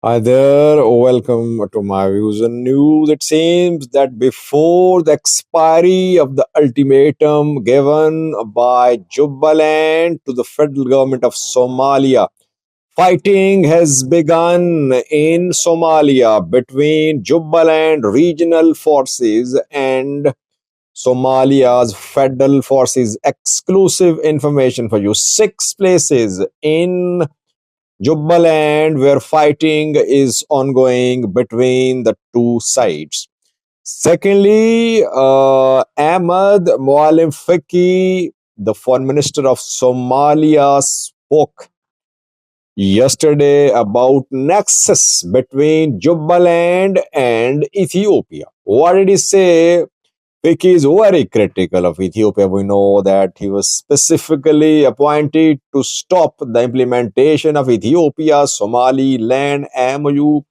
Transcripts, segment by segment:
Hi there, welcome to my views and news. It seems that before the expiry of the ultimatum given by Jubaland to the federal government of Somalia, fighting has begun in Somalia between Jubaland regional forces and Somalia's federal forces. Exclusive information for you. Six places in Jubaland, where fighting is ongoing between the two sides. Secondly, Ahmad Mualim Faki, the foreign minister of Somalia, spoke yesterday about nexus between Jubaland and Ethiopia. What did he say? Fiki is very critical of Ethiopia. We know that he was specifically appointed to stop the implementation of Ethiopia's Somaliland MOU.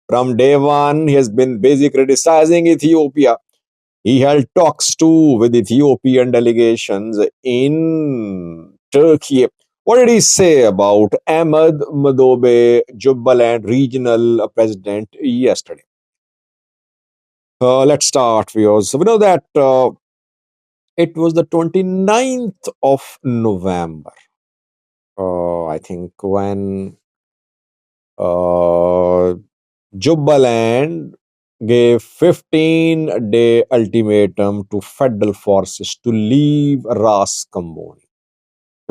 From day one, he has been busy criticizing Ethiopia. He held talks too with Ethiopian delegations in Turkey. What did he say about Ahmed Madobe, Jubaland regional president, yesterday? Let's start, viewers. So we know that it was the 29th of November, I think, when Jubaland gave 15-day ultimatum to federal forces to leave Ras Kamboni.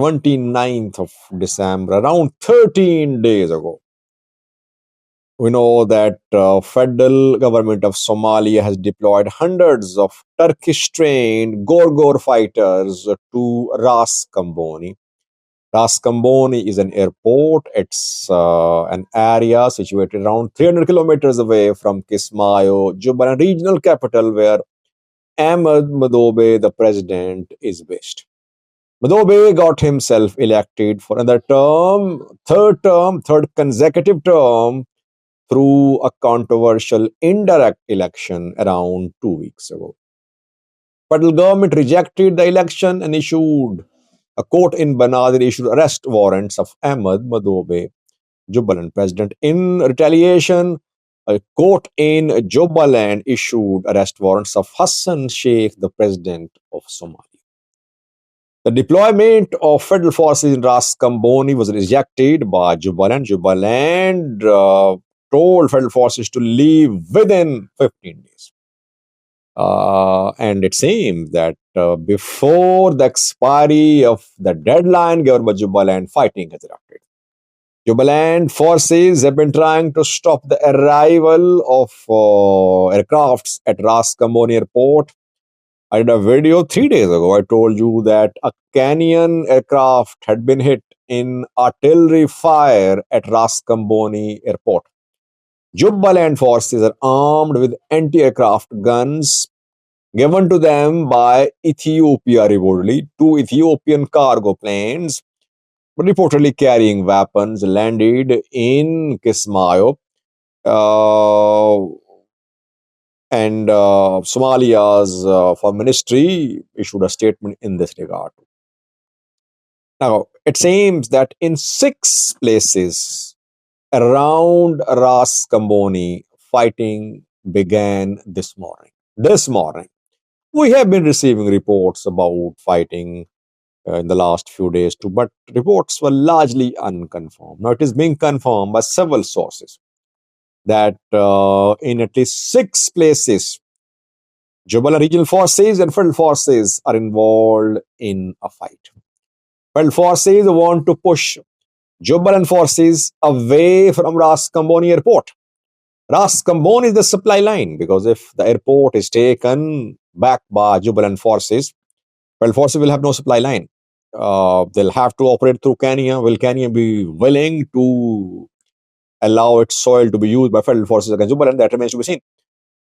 29th of December, around 13 days ago. We know that federal government of Somalia has deployed hundreds of Turkish-trained Gorgor fighters to Ras Kamboni. Ras Kamboni is an airport. It's an area situated around 300 kilometers away from Kismayo, Jubaland regional capital, where Ahmed Madobe, the president, is based. Madobe got himself elected for another third consecutive term through a controversial indirect election around 2 weeks ago. Federal government rejected the election and issued a court in Banadir issued arrest warrants of Ahmed Madobe, Jubaland president. In retaliation, a court in Jubaland issued arrest warrants of Hassan Sheikh, the president of Somalia. The deployment of federal forces in Ras Kamboni was rejected by Jubaland. Jubaland told federal forces to leave within 15 days. And it seems that before the expiry of the deadline given by Jubaland, fighting has erupted. Jubaland forces have been trying to stop the arrival of aircrafts at Ras Kamboni airport. I did a video 3 days ago. I told you that a Kenyan aircraft had been hit in artillery fire at Ras Kamboni airport. Jubaland forces are armed with anti-aircraft guns given to them by Ethiopia reportedly. Two Ethiopian cargo planes, reportedly carrying weapons, landed in Kismayo. And Somalia's foreign ministry issued a statement in this regard. Now, it seems that in 6 places around Ras Kamboni, fighting began this morning. This morning, we have been receiving reports about fighting in the last few days too, but reports were largely unconfirmed. Now, it is being confirmed by several sources that in at least 6 places, Jubaland regional forces and federal forces are involved in a fight. Federal forces want to push Jubaland forces away from Ras Kamboni airport. Ras Kamboni is the supply line, because if the airport is taken back by Jubaland forces, federal forces will have no supply line. They'll have to operate through Kenya. Will Kenya be willing to allow its soil to be used by federal forces against Jubaland? That remains to be seen.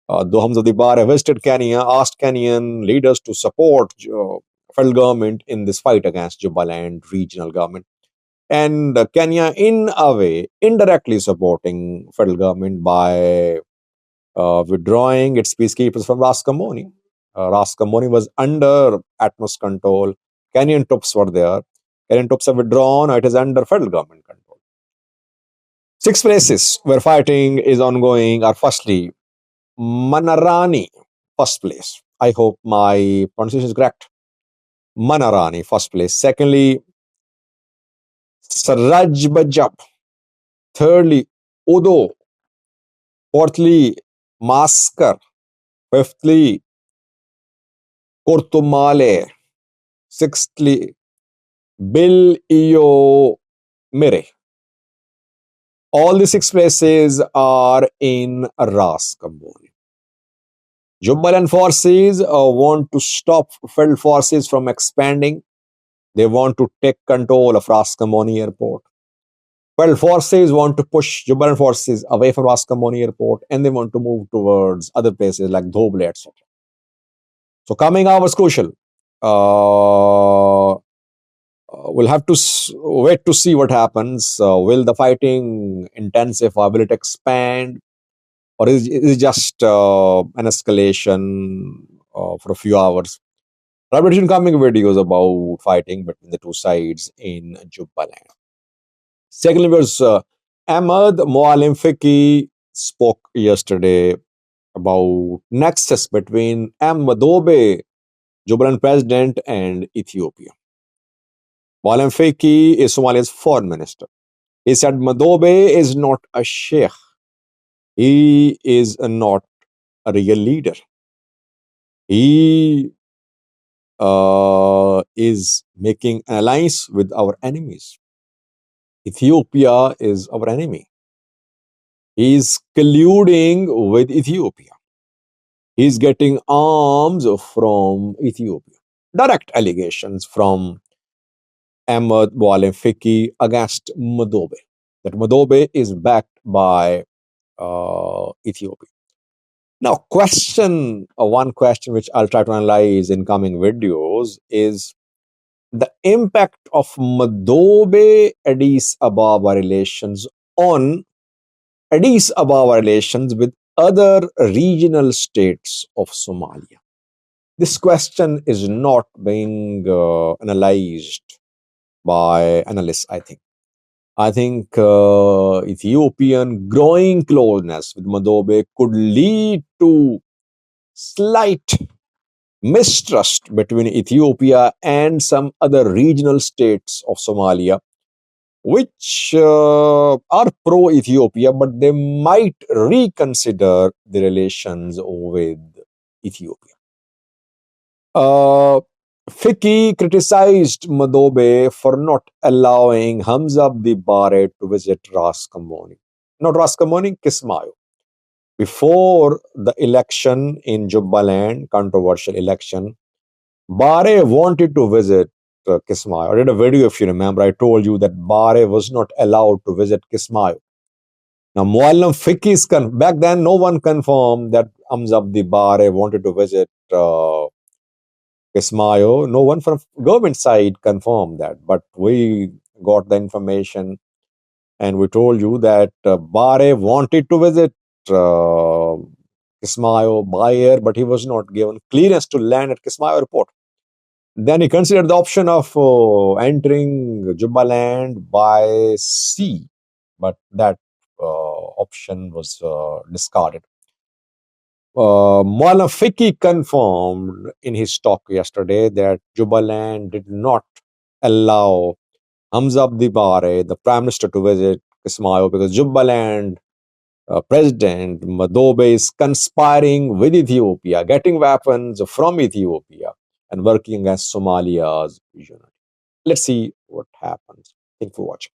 Though Hamza Dibar visited Kenya, asked Kenyan leaders to support federal government in this fight against Jubaland regional government. And Kenya, in a way, indirectly supporting federal government by withdrawing its peacekeepers from Ras Kamboni. Ras Kamboni was under Atmos control. Kenyan troops were there. Kenyan troops have withdrawn. It is under federal government control. Six places where fighting is ongoing are firstly Manarani, first place. I hope my pronunciation is correct. Manarani, first place. Secondly, Sarajbajab. Thirdly, Udo. Fourthly, Maskar. Fifthly, Kurtumale. Sixthly, Bil Iyo Mere. All the six places are in Ras Kamboni. Jubaland forces want to stop field forces from expanding. They want to take control of Ras Kamboni airport. Field forces want to push Jubaland forces away from Ras Kamboni airport, and they want to move towards other places like Dhoble, etc. So coming hours crucial. We'll have to wait to see what happens. Will the fighting intensify? Will it expand? Or is it just an escalation for a few hours? I've been coming videos about fighting between the two sides in Jubaland. Secondly, was Ahmad Mualim Fiki spoke yesterday about nexus between Madobe, Jubaland president, and Ethiopia. Mualim Fiki is Somalia's foreign minister. He said Madobe is not a sheikh. He is not a real leader. He is making an alliance with our enemies. Ethiopia is our enemy. He is colluding with Ethiopia. He is getting arms from Ethiopia. Direct allegations from Ahmed Mualim Fiki against Madobe. That Madobe is backed by Ethiopia. Now, one question which I'll try to analyze in coming videos is the impact of Madobe Addis Ababa relations on Addis Ababa relations with other regional states of Somalia. This question is not being analyzed by analysts, I think. I think Ethiopian growing closeness with Madobe could lead to slight mistrust between Ethiopia and some other regional states of Somalia, which are pro Ethiopia, but they might reconsider the relations with Ethiopia. Fiki criticized Madobe for not allowing Hamza Abdi Bare to visit Ras Kamboni. Not Ras Kamboni, Kismayo. Before the election in Jubaland, controversial election, Bare wanted to visit Kismayo. I did a video, if you remember. I told you that Bare was not allowed to visit Kismayo. Now, Muallim Fiki's back then, no one confirmed that Hamza Abdi Bare wanted to visit Kismayo. No one from government side confirmed that, but we got the information and we told you that Bare wanted to visit Kismayo by air, but he was not given clearance to land at Kismayo airport. Then he considered the option of entering Jubaland by sea, but that option was discarded. Maulana Fiki confirmed in his talk yesterday that Jubaland did not allow Hamza Abdi Bare, the Prime Minister, to visit Kismayo because Jubaland President Madobe is conspiring with Ethiopia, getting weapons from Ethiopia and working against Somalia's unity. Let's see what happens. Thank you for watching.